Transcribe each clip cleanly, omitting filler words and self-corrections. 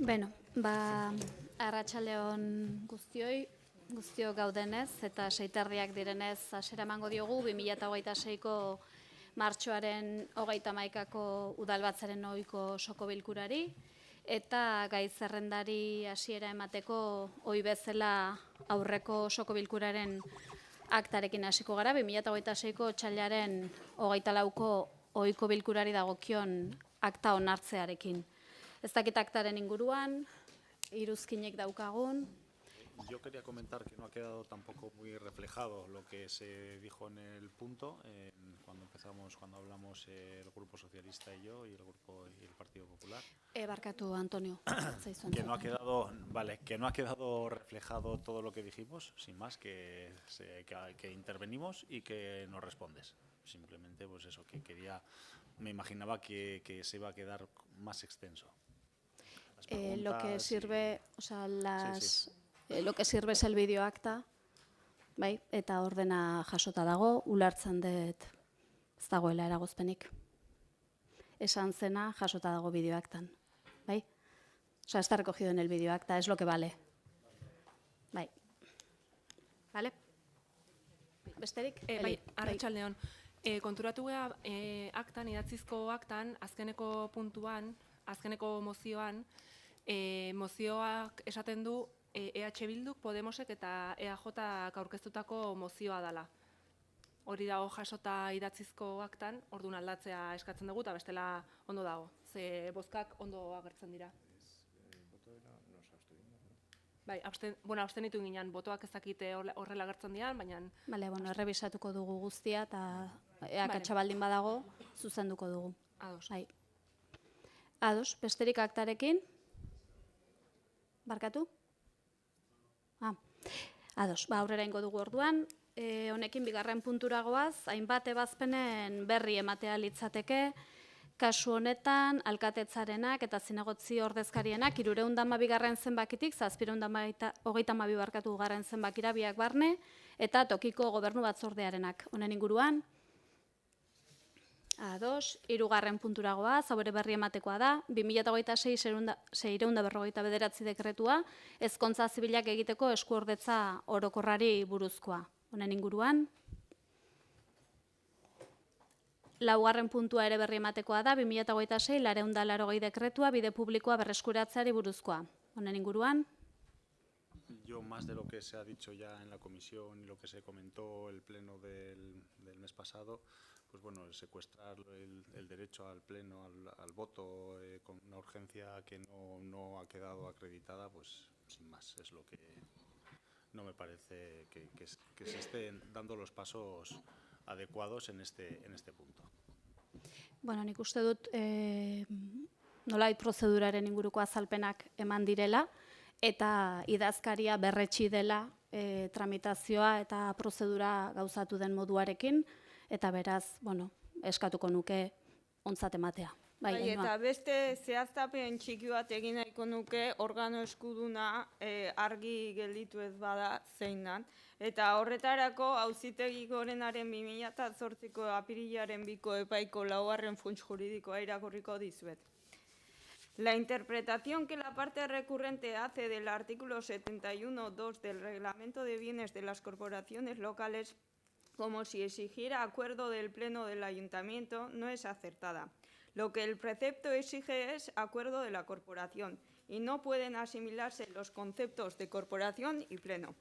Beno, arratsaldeon guztiok gaudenez eta 6:30 direnez hasiera emango diogu 2026ko martxoaren 31ko udalbatzaren ohiko osoko bilkurari eta gai zerrendari hasiera emateko ohi bezala aurreko osoko bilkuraren aktarekin hasiko gara 2026ko otsailaren 24ko ohiko bilkurari dagokion akta onartzearekin. Ez dakit aktaren inguruan, iruzkinek daukagun. Yo quería comentar que no ha quedado tampoco muy reflejado lo que se dijo en el punto cuando hablamos el Grupo Socialista y yo y el Partido Popular. Barkatu, Antonio. Que no ha quedado reflejado todo lo que dijimos, sin más, que intervenimos y que nos respondes. Simplemente, pues eso, me imaginaba que se iba a quedar más extenso. Lo que sirve, lo que sirve es el videoakta, bai, eta ordena jasota dago, ulertzen dut ez dagoela eragozpenik. Esan zena jasota dago videoaktan, bai? Está recogido en el videoacta, es lo que vale. Bai. Vale? Besterik? Bai, arratsaldeon. Konturatu gea aktan, idatzizko aktan, azkeneko puntuan, azkeneko mozioan, mozioak esaten du EH Bilduk, Podemosek eta EAJak aurkeztutako mozioa dela. Hori dago jasota idatzizko aktan, orduan aldatzea eskatzen dugu, eta bestela ondo dago. Ze bozkak ondo agertzen dira. Bai, abstenitu ginen, botoak ez dakite horrela agertzen dian, baina... Bale, errebisatuko dugu guztia, eta akatsa baldin badago, zuzenduko dugu. Ados. Ados, besterik aktarekin? Barkatu? Ados, aurrera ingo dugu orduan. Honekin bigarren punturagoaz, hainbat ebazpenen berri ematea litzateke, kasu honetan, alkatetzarenak eta zinegotzi ordezkarienak 312 zenbakitik, 732 barkatu garren zenbakira biak barne, eta tokiko gobernu batzordearenak. Honen inguruan, ados, 3. punturagoa, zaure berri ematekoa da, 2026-649 dekretua, ezkontza zibilak egiteko eskuordetza orokorrari buruzkoa. Honen inguruan, 4. puntua ere berri ematekoa da, 2026-680 dekretua bide publikoa berreskuratzeari buruzkoa. Honen inguruan? Yo, más de lo que se ha dicho ya en la comisión y lo que se comentó el pleno del mes pasado, pues bueno, secuestrar el derecho al pleno, al voto con una urgencia que no ha quedado acreditada, pues sin más, es lo que no me parece que se estén dando los pasos adecuados en este punto. Bueno, nik uste dut nolabait prozeduraren inguruko azalpenak eman direla eta idazkaria berretsi dela tramitazioa eta prozedura gauzatu den moduarekin eta beraz, bueno, eskatuko nuke ontzat ematea. Bai, eta beste zehaztapen txiki bat egin nahiko nuke organo eskuduna argi gelditu ez bada zeinan. Eta horretarako Auzitegi Gorenaren 2008ko apirilaren 2ko epaiko 4. funts juridikoa irakurriko dizuet. La interpretación que la parte recurrente hace del artículo 71.2 del Reglamento de Bienes de las Corporaciones Locales como si exigiera acuerdo del Pleno del Ayuntamiento no es acertada. Lo que el precepto exige es acuerdo de la corporación y no pueden asimilarse los conceptos de corporación y pleno.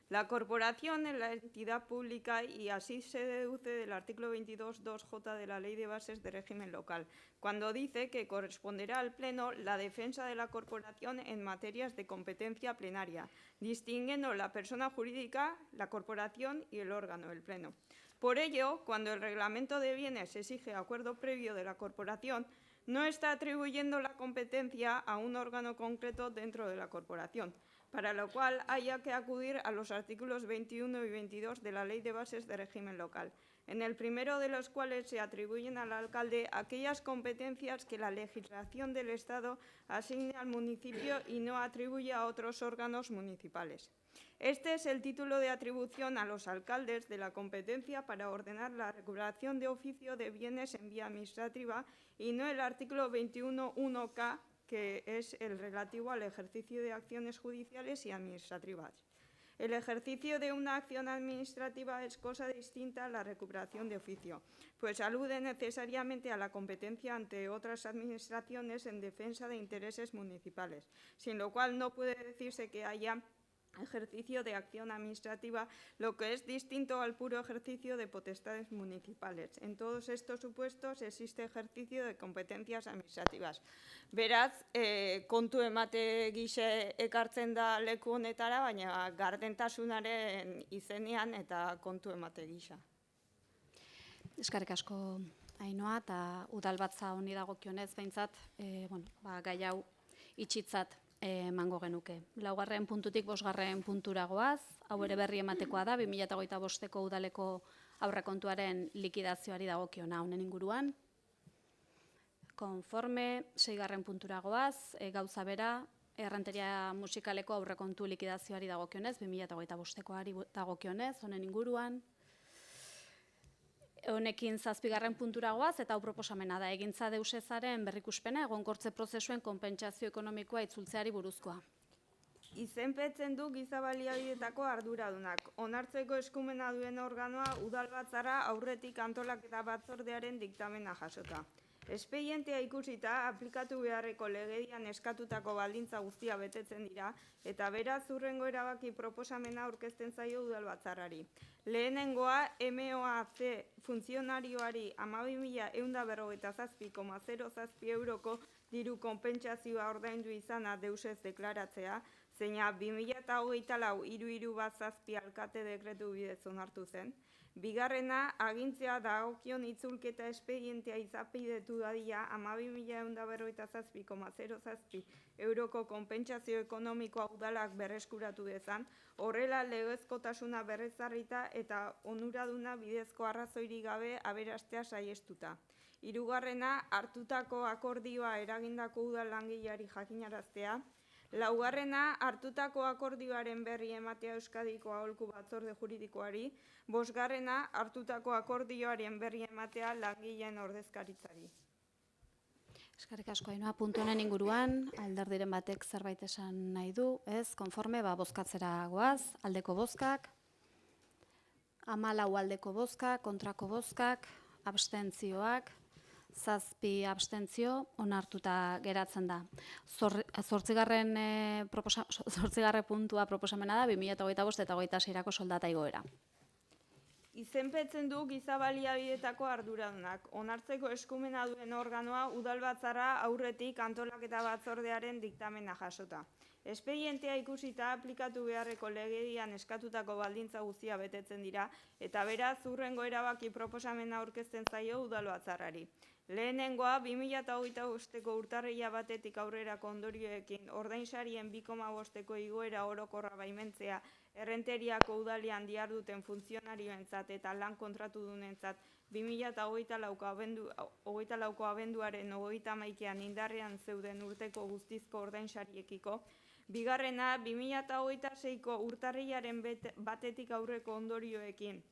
La corporación es la entidad pública y así se deduce del artículo 22.2j de la Ley de Bases de Régimen Local, cuando dice que corresponderá al Pleno la defensa de la corporación en materias de competencia plenaria, distinguiendo la persona jurídica, la corporación y el órgano, el Pleno. Por ello, cuando el reglamento de bienes exige acuerdo previo de la corporación, no está atribuyendo la competencia a un órgano concreto dentro de la corporación, para lo cual haya que acudir a los artículos 21 y 22 de la Ley de Bases de Régimen Local, en el primero de los cuales se atribuyen al alcalde aquellas competencias que la legislación del Estado asigne al municipio y no atribuye a otros órganos municipales. Este es el título de atribución a los alcaldes de la competencia para ordenar la regulación de oficio de bienes en vía administrativa y no el artículo 21.1k que es el relativo al ejercicio de acciones judiciales y administrativas. El ejercicio de una acción administrativa es cosa distinta a la recuperación de oficio, pues alude necesariamente a la competencia ante otras administraciones en defensa de intereses municipales, sin lo cual no puede decirse que haya ejercicio de acción administrativa, lo que es distinto al puro ejercicio de potestades municipales. En todos estos supuestos existe ejercicio de competencias administrativas. Beraz, kontu emate gise ekartzen da leku honetara, baina gardentasunaren izenean eta kontu emate gisa. Eskerrik asko Ainhoa, eta udalbatza honi dagokionez behintzat, gai hau itxitzat emango genuke. 4. puntutik 5. puntura goaz, hau ere berri ematekoa da, 2025ko udaleko aurrekontuaren likidazioari dagokiona honen inguruan. Konforme 6. puntura goaz, gauza bera, errenteria musikaleko aurrekontu likidazioari dagokionez, 2025koari dagokionez honen inguruan. Honekin 7. puntura goaz, eta hau proposamena da, egintza deusezaren berrikuspena egonkortze prozesuen konpentsazio ekonomikoa itzultzeari buruzkoa. Izenpetzen du giza baliabideetako arduradunak. Onartzeko eskumena duen organoa udalbatzara aurretik antolaketa batzordearen diktamena jasota. Espedientea ikusita, aplikatu beharreko legedian eskatutako baldintza guztia betetzen dira, eta beraz hurrengo erabaki proposamena aurkezten zaio udalbatzarrari. Lehenengoa, MOAC funtzionarioari 12.147,07 euroko diru konpentsazioa ordaindu izana deusez deklaratzea, zeina 2024/3317 alkate dekretu bidez onartu zen. Bigarrena, agintzea dagokion itzulketa espedientea izapidetu dadila 12.147,07 euroko konpentsazio ekonomikoa udalak berreskuratu dezan, horrela legezkotasuna berrezarrita eta onuraduna bidezko arrazoirik gabe aberastea saiestuta. Hirugarrena, hartutako akordioa eragindako udal langileari jakinaraztea. Laugarrena, hartutako akordioaren berri ematea Euskadiko Aholku Batzorde Juridikoari. Bosgarrena, hartutako akordioaren berri ematea langileen ordezkaritzari. Eskerrik asko Ainhoa, puntu honen inguruan, alderdiren batek zerbait esan nahi du, ez, konforme, bozkatzera goaz, aldeko bozkak, 14 aldeko bozkak, kontrako bozkak, abstentzioak, 7 abstentzio, onartuta geratzen da. 8. puntua proposamena da, 2025 eta 2026ko soldata igoera. Izenpetzen du giza baliabideetako arduradunak. Onartzeko eskumena duen organoa udalbatzara aurretik antolaketa batzordearen diktamena jasota. Espedientea ikusita aplikatu beharreko legedian eskatutako baldintza guztia betetzen dira, eta beraz hurrengo erabaki proposamena aurkezten zaio udalbatzarrari. Lehenengoa, 2025ko urtarrila batetik aurrerako ondorioekin ordainsarien 2,5ko igoera orokorra baimentzea errenteriako udalean diharduten funtzionarioentzat eta lan kontratudunentzat 2024ko abenduaren 31ean indarrean zeuden urteko guztizko ordainsariekiko. Bigarrena, 2026ko urtarrilaren batetik aurreko ondorioekin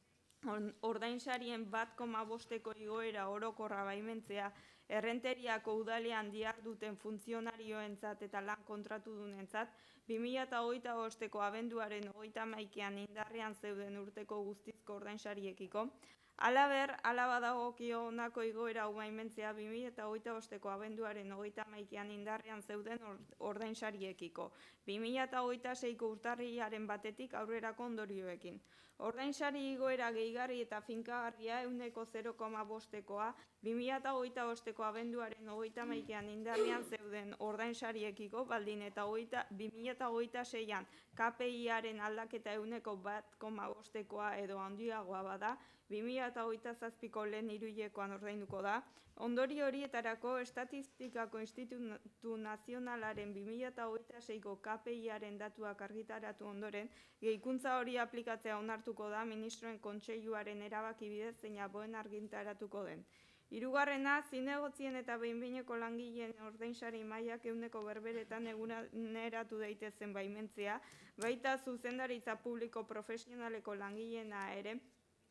ordainsarien 1,5ko igoera orokorra baimentzea errenteriako udalean diharduten funtzionarioentzat eta lan kontratudunentzat 2025ko abenduaren 31ean indarrean zeuden urteko guztizko ordainsariekiko. Halaber, hala badagokio honako igoera hau baimentzea 2025ko abenduaren 31ean indarrean zeuden ordainsariekiko, 2026ko urtarrilaren batetik aurrerako ondorioekin. Ordainsari igoera gehigarri eta finkagarria 0,5koa 2025ko abenduaren 31ean indarrean zeuden ordainsariekiko, baldin eta 2026an KPI-aren aldaketa 1,5koa edo handiagoa bada, 2027ko lehen hiruhilekoan ordainduko da. Ondorio horietarako Estatistikako Institutu Nazionalaren 2026ko KPI-aren datuak argitaratu ondoren, gehikuntza hori aplikatzea onartuko da Ministroen Kontseiluaren erabaki bidez zeina boen argitaratuko den. Hirugarrena, zinegotzien eta behin-behineko langileen ordainsari mailak 100ko berberetan eguneratu daitezen baimentzea, baita zuzendaritza publiko profesionaleko langileena ere,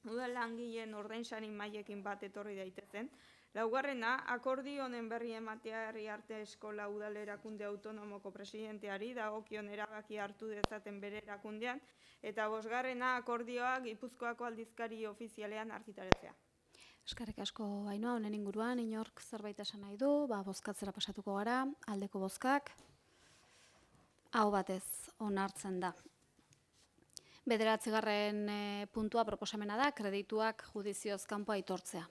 udal langileen ordainsari mailekin bat etorri daitezen. Laugarrena, akordio honen berri ematea Herri Arte Eskola Udal Erakunde Autonomoko presidenteari dagokion erabaki hartu dezaten bere erakundean, eta bosgarrena, akordioa Gipuzkoako aldizkari ofizialean argitaratzea. Eskerrik asko Ainhoa, honen inguruan inork zerbait esan nahi du, bozkatzera pasatuko gara, aldeko bozkak, hau batez onartzen da. 9. puntua proposamena da, kredituak judizioz kanpo aitortzea.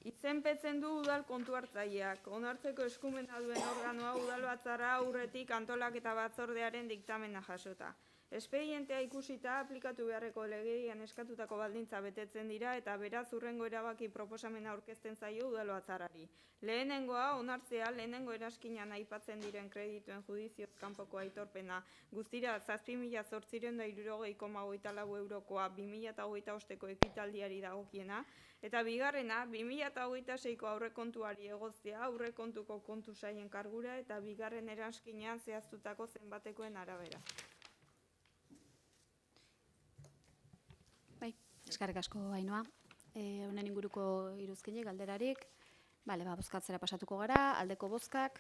Izenpetzen du udal kontu hartzaileak. Onartzeko eskumena duen organoa udalbatzarra aurretik antolaketa batzordearen diktamena jasota. Espedientea ikusita aplikatu beharreko legedian eskatutako baldintza betetzen dira eta beraz hurrengo erabaki proposamena aurkezten zaio udalbatzarrari. Lehenengoa, onartzea lehenengo eraskinan aipatzen diren kredituen judizioz kanpoko aitorpena guztira 7.860,24 eurokoa 2025ko ekitaldiari dagokiena, eta bigarrena, 2026ko aurrekontuari egoztea aurrekontuko kontu saien kargura eta bigarren eraskinean zehaztutako zenbatekoen arabera. Eskerrik asko Ainhoa, honen inguruko iruzkinik galderarik, bozkatzera pasatuko gara, aldeko bozkak,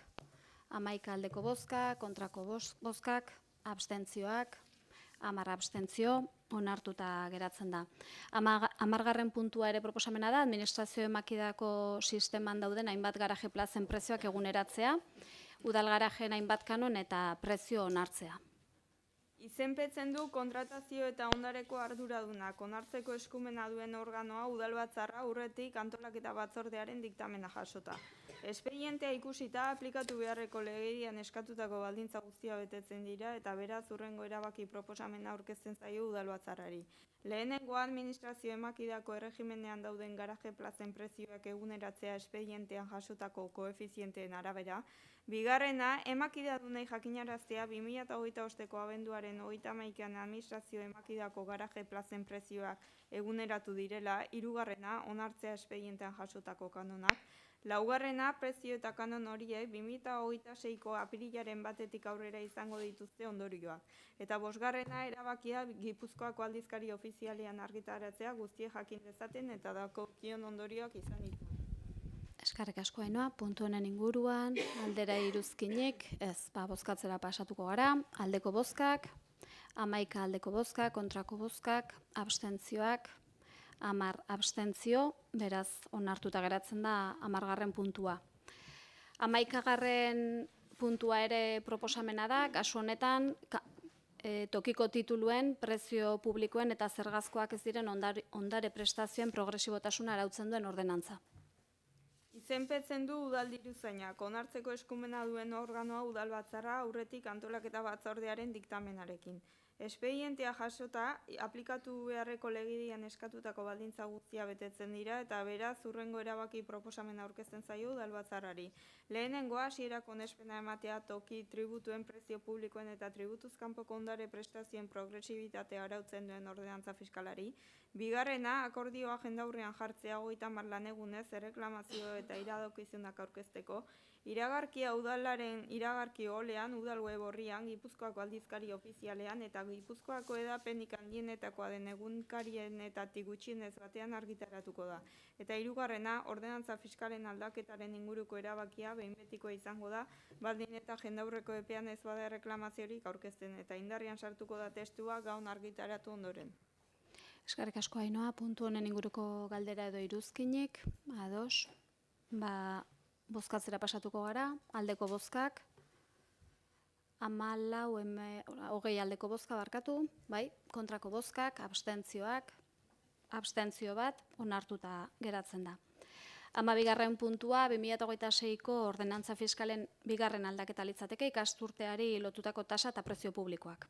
11 aldeko bozka, kontrako bozkak, abstentzioak, 10 abstentzio, onartuta geratzen da. 10. puntua ere proposamena da, administrazio emakidako sisteman dauden hainbat garaje plazen prezioak eguneratzea, udal garajeen hainbat kanon eta prezio onartzea. Izenpetzen du kontratazio eta ondareko arduradunak onartzeko eskumena duen organoa udalbatzarra aurretik antolaketa batzordearen diktamena jasota. Espedientea ikusita aplikatu beharreko legedian eskatutako baldintza guztia betetzen dira eta beraz hurrengo erabaki proposamena aurkezten zaio udalbatzarrari. Lehenengoa administrazio emakidako erregimenean dauden garaje plazen prezioak eguneratzea espedientean jasotako koefizienteen arabera. Bigarrena, emakidadunei jakinaraztea 2025ko abenduaren 31an administrazio emakidako garaje plazen prezioak eguneratu direla. Hirugarrena, onartzea espedientean jasotako kanonak. Laugarrena, prezio eta kanon horiek 2026ko apirilaren 1 aurrera izango dituzte ondorioak. Eta bosgarrena, erabakia Gipuzkoako aldizkari ofizialean argitaratzea guztiek jakin dezaten eta dagokion ondorioak izan ditu. Eskerrik asko Ainhoa, puntu honen inguruan, aldera iruzkinik, ez, bozkatzera pasatuko gara, aldeko bozkak, 11 aldeko bozkak, kontrako bozkak, abstentzioak, 10 abstentzio, beraz onartuta geratzen da 10. puntua. 11. puntua ere proposamena da, kasu honetan, tokiko tituluen, prezio publikoen eta zergazkoak ez diren ondare prestazioen progresibotasuna arautzen duen ordenantza. Izenpetzen du udal diruzainak, onartzeko eskumena duen organoa udalbatzarra aurretik antolaketa batzordearen diktamenarekin. Espedientea jasota, aplikatu beharreko legedian eskatutako baldintza guztia betetzen dira eta beraz hurrengo erabaki proposamena aurkezten zaio udalbatzarrari. Lehenengoa, hasierako onespena ematea toki tributuen prezio publikoen eta tributuz kanpoko ondare prestazioen progresibitatea arautzen duen ordenantza fiskalari. Bigarrena, akordioa jendaurrean jartzea 30 lanegunez erreklamazio eta iradokizunak aurkezteko. Iragarkia udalaren iragarki olean, udal web orrian, Gipuzkoako aldizkari ofizialean eta Gipuzkoako edapenik handienetakoa den egunkarienetatik gutxienez batean argitaratuko da. Eta hirugarrena, ordenantza fiskalen aldaketaren inguruko erabakia behin betikoa izango da, baldin eta jendaurreko epean ez bada erreklamaziorik aurkezten eta indarrean sartuko da testua gaun argitaratu ondoren. Eskerrik asko Ainhoa, puntu honen inguruko galdera edo iruzkinik, ados, bozkatzera pasatuko gara, aldeko bozkak, 20 aldeko bozka barkatu, kontrako bozkak, abstentzioak, abstentzio bat, onartuta geratzen da. 12. puntua, 2026ko ordenantza fiskalen bigarren aldaketa litzateke ikasturteari lotutako tasa eta prezio publikoak.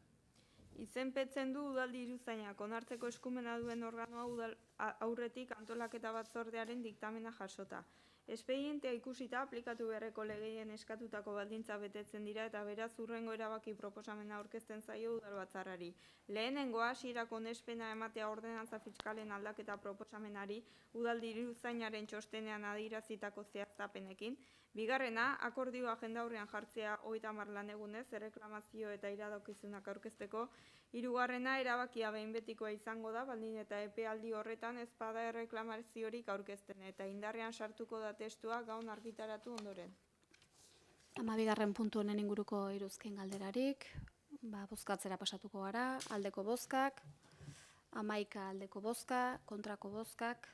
Izenpetzen du udal diruzainak, onartzeko eskumena duen organoa udal aurretik antolaketa batzordearen diktamena jasota. Espedientea ikusita aplikatu beharreko legedien eskatutako baldintza betetzen dira eta beraz hurrengo erabaki proposamena aurkezten zaio udalbatzarrari. Lehenengoa, hasierako onespena ematea ordenantza fiskalen aldaketa proposamenari udal diruzainaren txostenean adierazitako zehaztapenekin. Bigarrena, akordioa jendaurrean jartzea 30 lanegunez erreklamazio eta iradokizunak aurkezteko. Hirugarrena, erabakia behin betikoa izango da, baldin eta epealdi horretan ez bada erreklamaziorik aurkezten eta indarrean sartuko da testua gaur argitaratu ondoren. 12. puntu honen inguruko iruzkin galderarik, bozkatzera pasatuko gara, aldeko bozkak, 11 aldeko bozka, kontrako bozkak,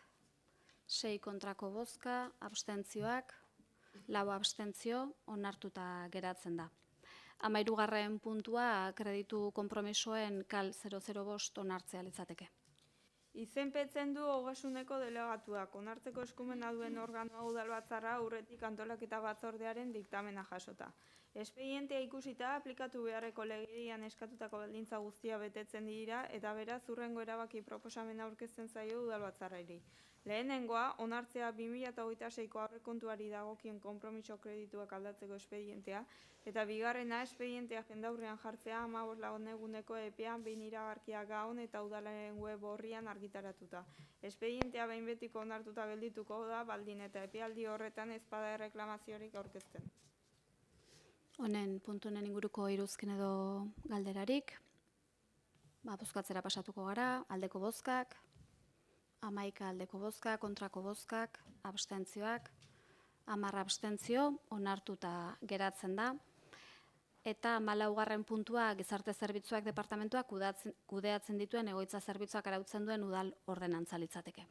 6 kontrako bozka, abstentzioak, 4 abstentzio, onartuta geratzen da. 13. puntua kreditu konpromisoen kal 005 onartzea litzateke. Izenpetzen du ogasuneko delegatuak, onartzeko eskumena duen organoa udalbatzarra aurretik antolaketa batzordearen diktamena jasota. Espedientea ikusita aplikatu beharreko legedian eskatutako baldintza guztia betetzen dira eta beraz hurrengo erabaki proposamena aurkezten zaio udalbatzarrari. Lehenengoa, onartzea 2026ko aurrekontuari dagokien konpromiso kredituak aldatzeko espedientea, eta bigarrena, espedientea jendaurrean jartzea 15 laneguneko epean behin iragarkia gaon eta udalaren web orrian argitaratuta. Espedientea behin betiko onartuta geldituko da, baldin eta epealdi horretan ez bada erreklamaziorik aurkezten. Honen puntunen inguruko iruzkin edo galderarik, bozkatzera pasatuko gara, aldeko bozkak, 11 aldeko bozka, kontrako bozkak, abstentzioak, 10 abstentzio, onartuta geratzen da. Eta 14. puntua gizarte zerbitzuak departamentuak kudeatzen dituen egoitza zerbitzuak arautzen duen udal ordenantza litzateke.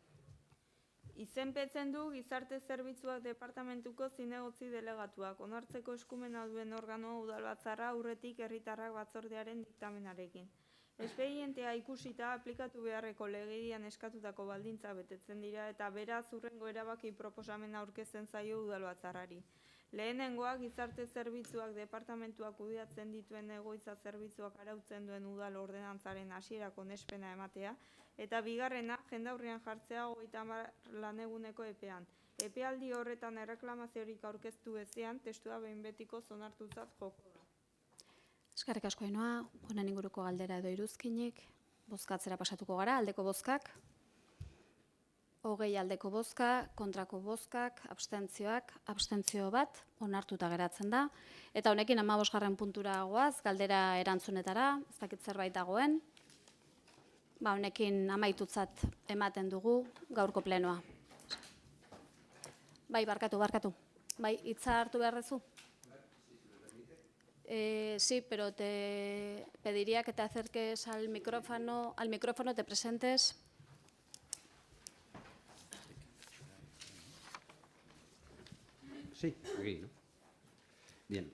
Izenpetzen du gizarte zerbitzuak departamentuko zinegotzi delegatuak, onartzeko eskumena duen organoa udalbatzarra aurretik herritarrak batzordearen diktamenarekin. Espedientea ikusita aplikatu beharreko legedian eskatutako baldintza betetzen dira eta beraz hurrengo erabaki proposamena aurkezten zaio udalbatzarrari. Lehenengoa, gizarte zerbitzuak departamentuak kudeatzen dituen egoitza zerbitzuak arautzen duen udal ordenantzaren hasierako onespena ematea, eta bigarrena, jendaurrean jartzea 30 laneguneko epean. Epealdi horretan erreklamaziorik aurkeztu ezean, testua behin betiko onartutzat joko da. Eskerrik asko Ainhoa, honen inguruko galdera edo iruzkinik, bozkatzera pasatuko gara, aldeko bozkak, 20 aldeko bozka, kontrako bozkak, abstentzioak, abstentzio bat, onartuta geratzen da. Eta honekin 15. puntura goaz, galdera erantzunetara, ez dakit zerbait dagoen. Honekin amaitutzat ematen dugu gaurko plenoa. Bai, barkatu. Bai, hitza hartu beharrezu? Sí, pero te pediría que te acerques al micrófono, te presentes. Sí, aquí, ¿no? Bien,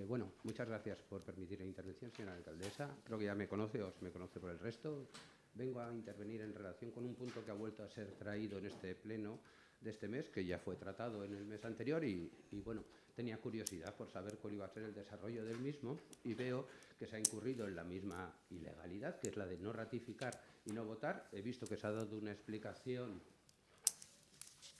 bueno, muchas gracias por permitir la intervención, señora alcaldesa. Creo que ya me conoce o se me conoce por el resto. Vengo a intervenir en relación con un punto que ha vuelto a ser traído en este pleno de este mes, que ya fue tratado en el mes anterior y bueno, tenía curiosidad por saber cuál iba a ser el desarrollo del mismo y veo que se ha incurrido en la misma ilegalidad, que es la de no ratificar y no votar. He visto que se ha dado una explicación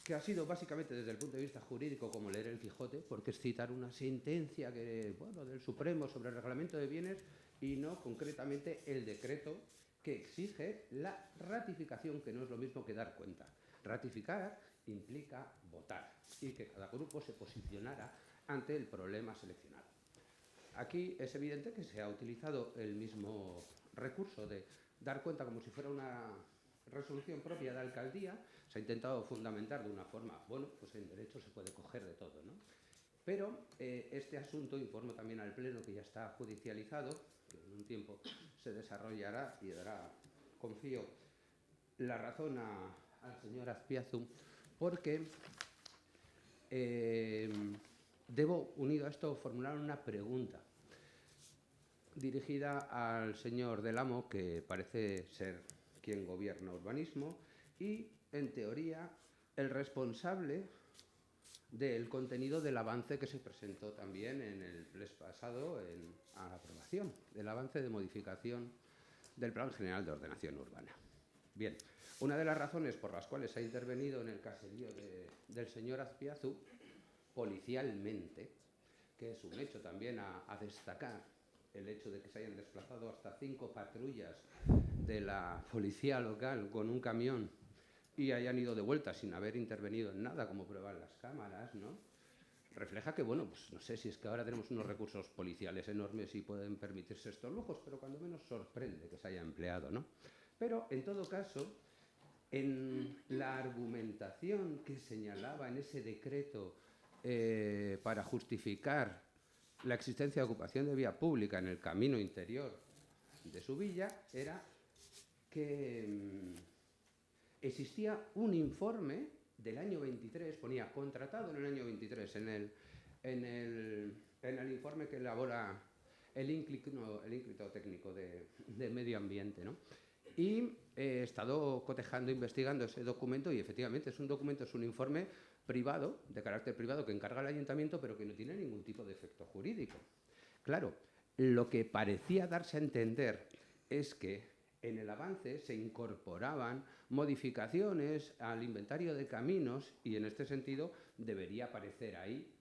que ha sido básicamente desde el punto de vista jurídico como leer el Quijote, porque es citar una sentencia del Supremo sobre el reglamento de bienes y no concretamente el decreto que exige la ratificación, que no es lo mismo que dar cuenta. Ratificar implica votar y que cada grupo se posicionara ante el problema seleccionado. Aquí es evidente que se ha utilizado el mismo recurso de dar cuenta como si fuera una resolución propia de alcaldía. Se ha intentado fundamentar de una forma, bueno, pues en derecho se puede coger de todo, ¿no? Pero este asunto, informo también al Pleno que ya está judicializado, que en un tiempo se desarrollará y dará, confío, la razón al señor Azpiazu, porque debo, unido a esto, formular una pregunta dirigida al señor Del Amo, que parece ser quien gobierna urbanismo y, en teoría, el responsable del contenido del avance que se presentó también en el mes pasado a la aprobación, del avance de modificación del Plan General de Ordenación Urbana. Bien, una de las razones por las cuales ha intervenido en el caserío del señor Azpiazu, policialmente, que es un hecho también a destacar, el hecho de que se hayan desplazado hasta 5 patrullas de la policía local con un camión y hayan ido de vuelta sin haber intervenido en nada, como prueban las cámaras, ¿no? refleja que, bueno, pues no sé si es que ahora tenemos unos recursos policiales enormes y pueden permitirse estos lujos, pero cuando menos sorprende que se haya empleado, ¿no? Pero, en todo caso, en la argumentación que señalaba en ese decreto para justificar la existencia de ocupación de vía pública en el camino interior de su villa, era que existía un informe del año 23, ponía contratado en el año 23, en el informe que elabora el ínclito técnico de medio ambiente, ¿no? Y he estado cotejando, investigando ese documento y efectivamente es un informe privado, de carácter privado, que encarga el ayuntamiento, pero que no tiene ningún tipo de efecto jurídico. Claro, lo que parecía darse a entender es que en el avance se incorporaban modificaciones al inventario de caminos y en este sentido debería aparecer ahí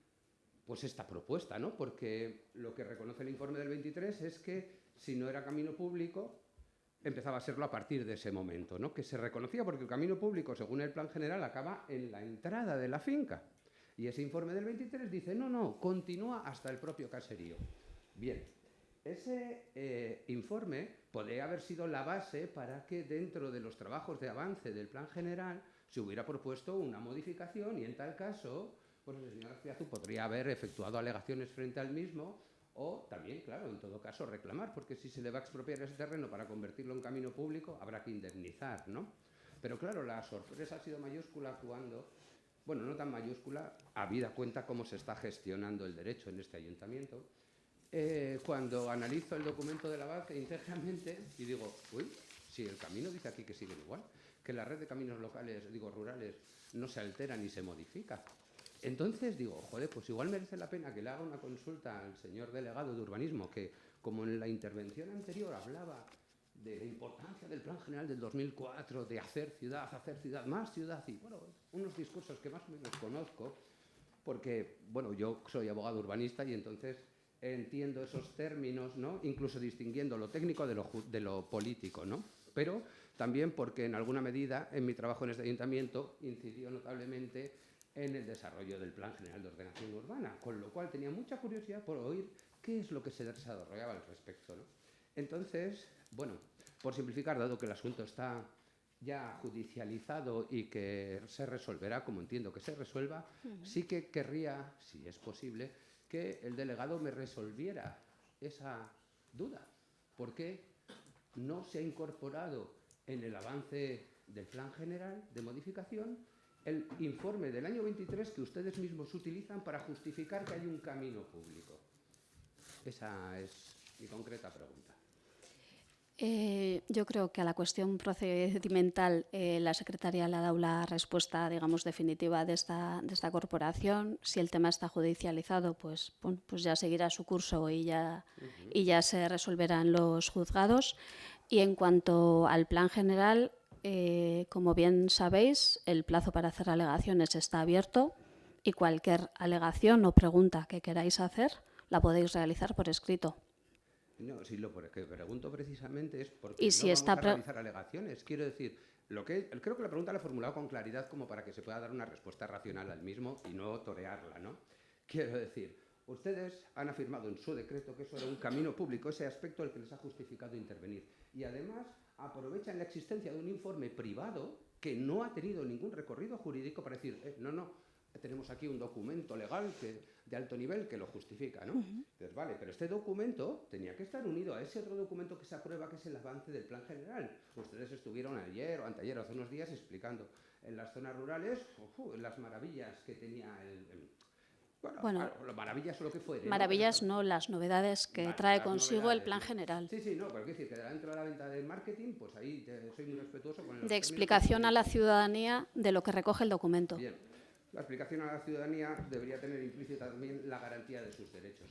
pues esta propuesta, ¿no? Porque lo que reconoce el informe del 23 es que si no era camino público empezaba a serlo a partir de ese momento, ¿no? Que se reconocía porque el camino público, según el plan general, acaba en la entrada de la finca. Y ese informe del 23 dice, no, continúa hasta el propio caserío. Bien, ese informe podría haber sido la base para que dentro de los trabajos de avance del plan general se hubiera propuesto una modificación y en tal caso, pues el señor Azpiazu podría haber efectuado alegaciones frente al mismo o también, claro, en todo caso reclamar, porque si se le va a expropiar ese terreno para convertirlo en camino público, habrá que indemnizar, ¿no? Pero claro, la sorpresa ha sido mayúscula cuando, bueno, no tan mayúscula, habida cuenta cómo se está gestionando el derecho en este ayuntamiento, cuando analizo el documento de la avance íntegramente y digo, uy, si el camino dice aquí que siguen igual, que la red de caminos locales, rurales, no se altera ni se modifica. Entonces digo, joder, pues igual merece la pena que le haga una consulta al señor delegado de urbanismo, que como en la intervención anterior hablaba de la importancia del Plan General del 2004, de hacer ciudad, más ciudad, y bueno, unos discursos que más o menos conozco, porque, bueno, yo soy abogado urbanista y entonces entiendo esos términos, ¿no? Incluso distinguiendo lo técnico de lo político, ¿no? Pero también porque en alguna medida en mi trabajo en este ayuntamiento incidió notablemente en el desarrollo del Plan General de Ordenación Urbana, con lo cual tenía mucha curiosidad por oír qué es lo que se desarrollaba al respecto, ¿no? Entonces, bueno, por simplificar, dado que el asunto está ya judicializado y que se resolverá como entiendo que se resuelva, sí que querría, si es posible, que el delegado me resolviera esa duda. ¿Por qué no se ha incorporado en el avance del Plan General de modificación el informe del año 23 que ustedes mismos utilizan para justificar que hay un camino público? Esa es mi concreta pregunta. Yo creo que a la cuestión procedimental la Secretaría le ha dado la respuesta, digamos, definitiva de esta corporación. Si el tema está judicializado, pues ya seguirá su curso y ya se resolverán los juzgados. Y en cuanto al plan general, como bien sabéis, el plazo para hacer alegaciones está abierto y cualquier alegación o pregunta que queráis hacer la podéis realizar por escrito. No, si lo que pregunto precisamente es por qué no vamos a realizar alegaciones. Quiero decir, creo que la pregunta la he formulado con claridad como para que se pueda dar una respuesta racional al mismo y no torearla, ¿no? Quiero decir, ustedes han afirmado en su decreto que eso era un camino público, ese aspecto el que les ha justificado intervenir. Y además aprovechan la existencia de un informe privado que no ha tenido ningún recorrido jurídico para decir, no, tenemos aquí un documento legal de alto nivel que lo justifica, ¿no? Entonces, vale, pero este documento tenía que estar unido a ese otro documento que se aprueba, que es el avance del Plan General. Ustedes estuvieron ayer o anteayer, hace unos días, explicando en las zonas rurales las maravillas que tenía Bueno, maravillas o lo que fuere. Maravillas no, las novedades que trae consigo el Plan General. Sí, pero quiero decir que dentro de la venta del marketing, pues ahí soy muy respetuoso con el... De explicación a la ciudadanía de lo que recoge el documento. Bien. La explicación a la ciudadanía debería tener implícita también la garantía de sus derechos.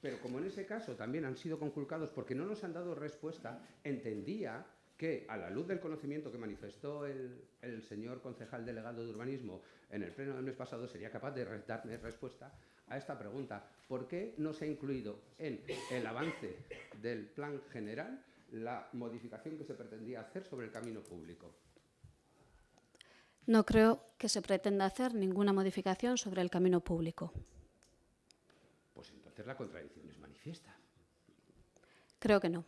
Pero como en ese caso también han sido conculcados porque no nos han dado respuesta, entendía que a la luz del conocimiento que manifestó el señor concejal delegado de urbanismo en el pleno del mes pasado, sería capaz de darme respuesta a esta pregunta. ¿Por qué no se ha incluido en el avance del plan general la modificación que se pretendía hacer sobre el camino público? No creo que se pretenda hacer ninguna modificación sobre el camino público. entonces la contradicción es manifiesta. Creo que no.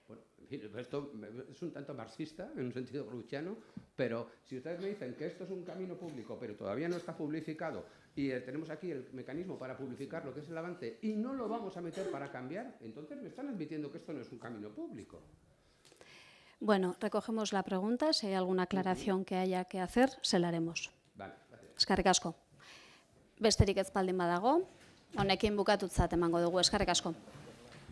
Bueno, en fin, esto es un tanto marxista, en un sentido grouchiano, pero si ustedes me dicen que esto es un camino público, pero todavía no está publificado, y tenemos aquí el mecanismo para publicar lo que es el avance, y no lo vamos a meter para cambiar, entonces me están admitiendo que esto no es un camino público. Bueno, recogemos la pregunta. Si hay alguna aclaración que haya que hacer, se la haremos. Vale, gracias. Eskerrik asko. Besterik ez baldin badago, honekin bukatutzat emango dugu. Eskerrik asko.